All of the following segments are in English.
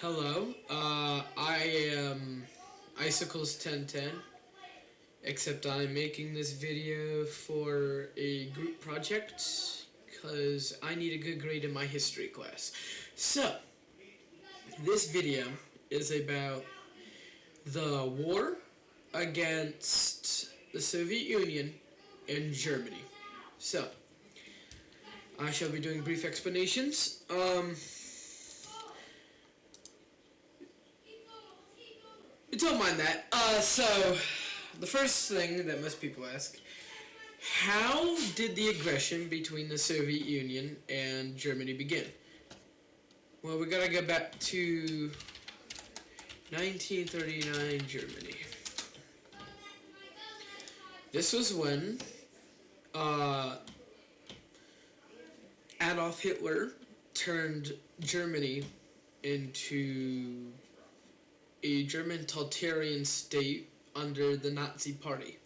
Hello, I am Icicles1010, except I'm making this video for a group project because I need a good grade in my history class. So, this video is about the war against the Soviet Union and Germany. So, I shall be doing brief explanations. Don't mind that. So, the first thing that most people ask, how did the aggression between the Soviet Union and Germany begin? Well, we gotta go back to 1939 Germany. This was when Adolf Hitler turned Germany into a German totalitarian state under the Nazi Party.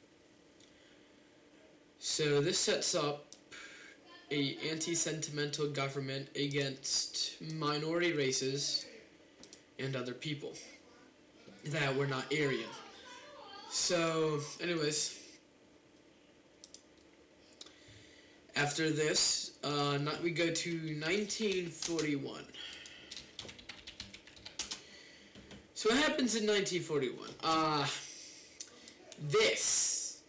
So this sets up a anti-sentimental government against minority races and other people that were not Aryan. So, anyways, after this, we go to 1941. So what happens in 1941? This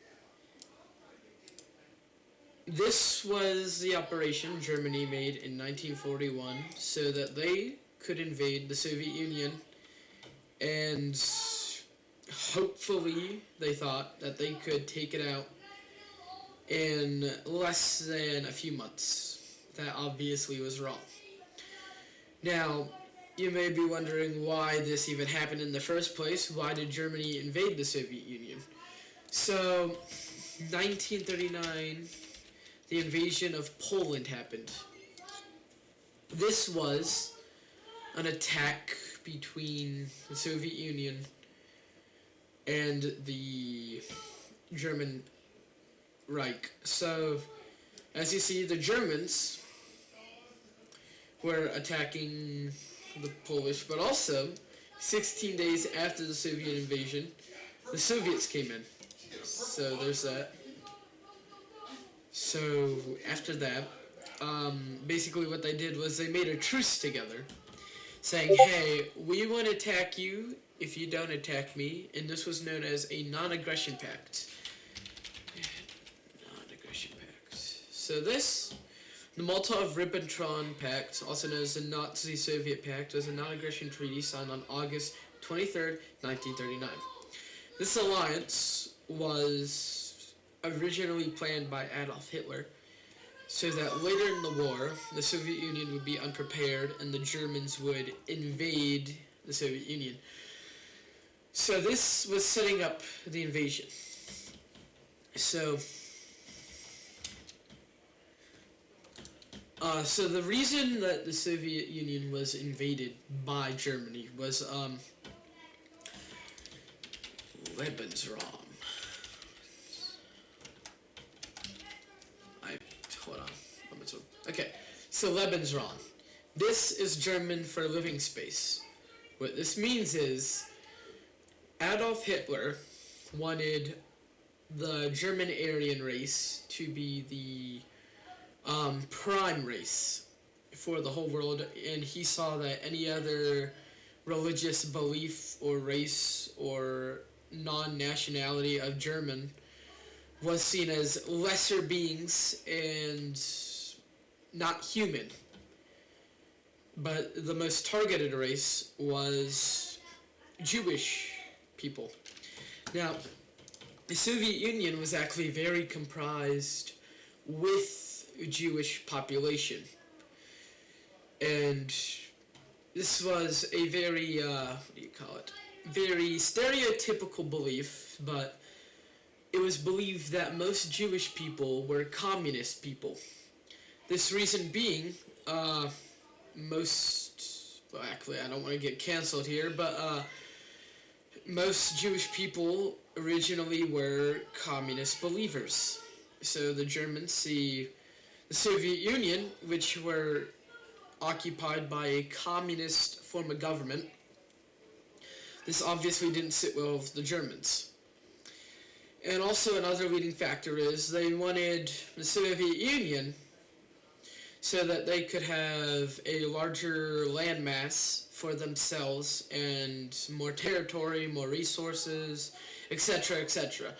was the operation Germany made in 1941 so that they could invade the Soviet Union, and hopefully they thought that they could take it out in less than a few months. That obviously was wrong. Now, you may be wondering why this even happened in the first place. Why did Germany invade the Soviet Union? So, 1939, the invasion of Poland happened. This was an attack between the Soviet Union and the German Reich. So, as you see, the Germans were attacking the Polish, but also 16 days after the Soviet invasion, the Soviets came in. So there's that. So after that, basically what they did was they made a truce together, saying, hey, we won't attack you if you don't attack me, and this was known as a non-aggression pact. Non-aggression pact. So this, the Molotov-Ribbentrop Pact, also known as the Nazi-Soviet Pact, was a non-aggression treaty signed on August 23rd, 1939. This alliance was originally planned by Adolf Hitler so that later in the war, the Soviet Union would be unprepared and the Germans would invade the Soviet Union. So this was setting up the invasion. So the reason that the Soviet Union was invaded by Germany was, Lebensraum. Hold on. Okay, so Lebensraum. This is German for living space. What this means is Adolf Hitler wanted the German Aryan race to be the prime race for the whole world, and he saw that any other religious belief or race or non-nationality of German was seen as lesser beings and not human. But the most targeted race was Jewish people. Now, the Soviet Union was actually very comprised with Jewish population, and this was a very very stereotypical belief, but it was believed that most Jewish people were communist people. This reason being, I don't want to get canceled here, but most Jewish people originally were communist believers. So the Germans see the Soviet Union, which were occupied by a communist form of government, This obviously didn't sit well with the Germans. And also another leading factor is they wanted the Soviet Union so that they could have a larger landmass for themselves and more territory, more resources, etc., etc.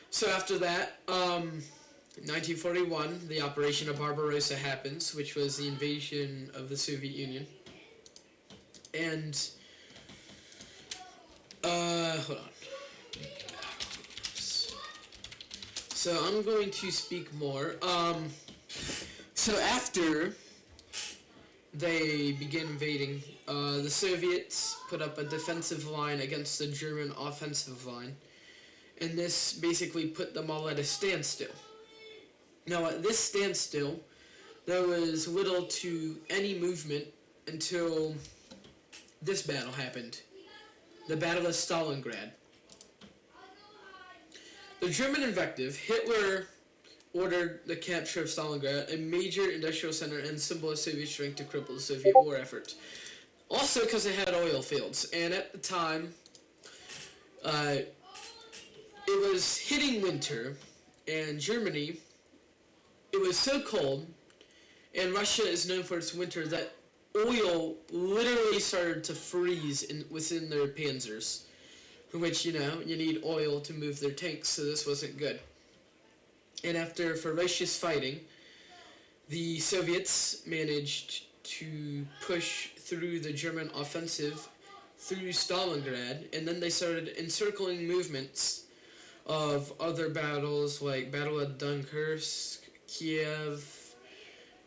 So after that, 1941, the Operation of Barbarossa happens, which was the invasion of the Soviet Union. And, hold on. So I'm going to speak more. So after they begin invading, the Soviets put up a defensive line against the German offensive line, and this basically put them all at a standstill. Now, at this standstill, there was little to any movement until this battle happened, the Battle of Stalingrad. The German invective, Hitler ordered the capture of Stalingrad, a major industrial center and symbol of Soviet strength to cripple the Soviet war effort. Also because it had oil fields, and at the time, it was hitting winter, and Germany, it was so cold, and Russia is known for its winter, that oil literally started to freeze within their panzers, which, you need oil to move their tanks, so this wasn't good. And after ferocious fighting, the Soviets managed to push through the German offensive through Stalingrad, and then they started encircling movements of other battles like Battle of Dunkirk, Kiev,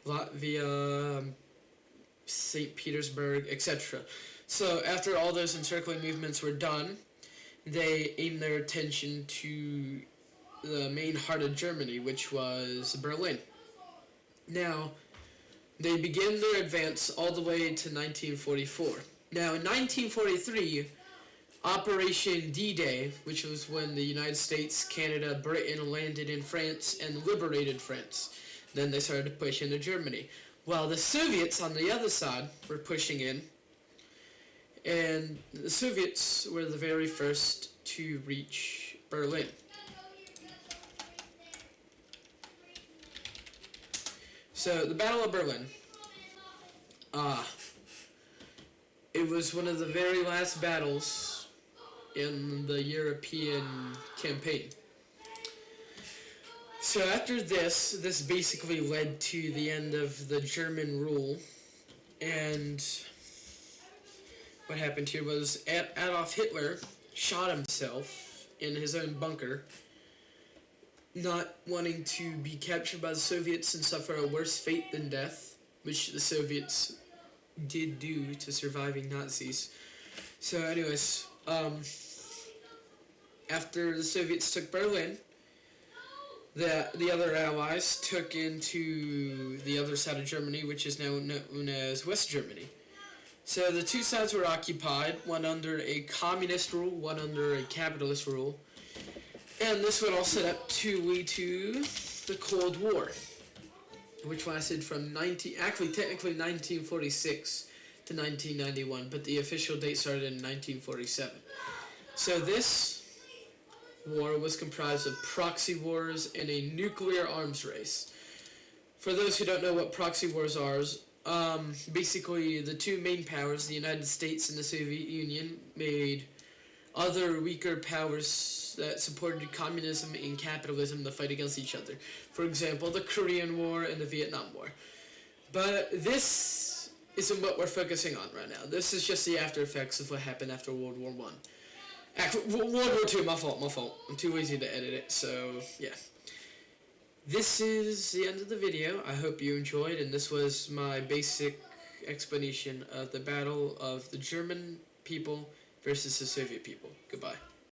Latvia, St. Petersburg, etc. So after all those encircling movements were done, they aimed their attention to the main heart of Germany, which was Berlin. Now, they began their advance all the way to 1944. Now, in 1943, Operation D-Day, which was when the United States, Canada, Britain landed in France and liberated France. Then they started to push into Germany. While the Soviets on the other side were pushing in, and the Soviets were the very first to reach Berlin. So, the Battle of Berlin. It was one of the very last battles in the European campaign. So after this basically led to the end of the German rule, and what happened here was Adolf Hitler shot himself in his own bunker, not wanting to be captured by the Soviets and suffer a worse fate than death, which the Soviets did do to surviving Nazis. So anyways, after the Soviets took Berlin, the other allies took into the other side of Germany, which is now known as West Germany. So the two sides were occupied, one under a communist rule, one under a capitalist rule. And this would all set up to lead to the Cold War, which lasted from technically 1946 to 1991, but the official date started in 1947. So this war was comprised of proxy wars and a nuclear arms race. For those who don't know what proxy wars are, basically the two main powers, the United States and the Soviet Union, made other weaker powers that supported communism and capitalism to fight against each other. For example, the Korean War and the Vietnam War. But this isn't what we're focusing on right now. This is just the after effects of what happened after World War I. World War II, my fault. I'm too lazy to edit it, so yeah. This is the end of the video. I hope you enjoyed, and this was my basic explanation of the battle of the German people versus the Soviet people. Goodbye.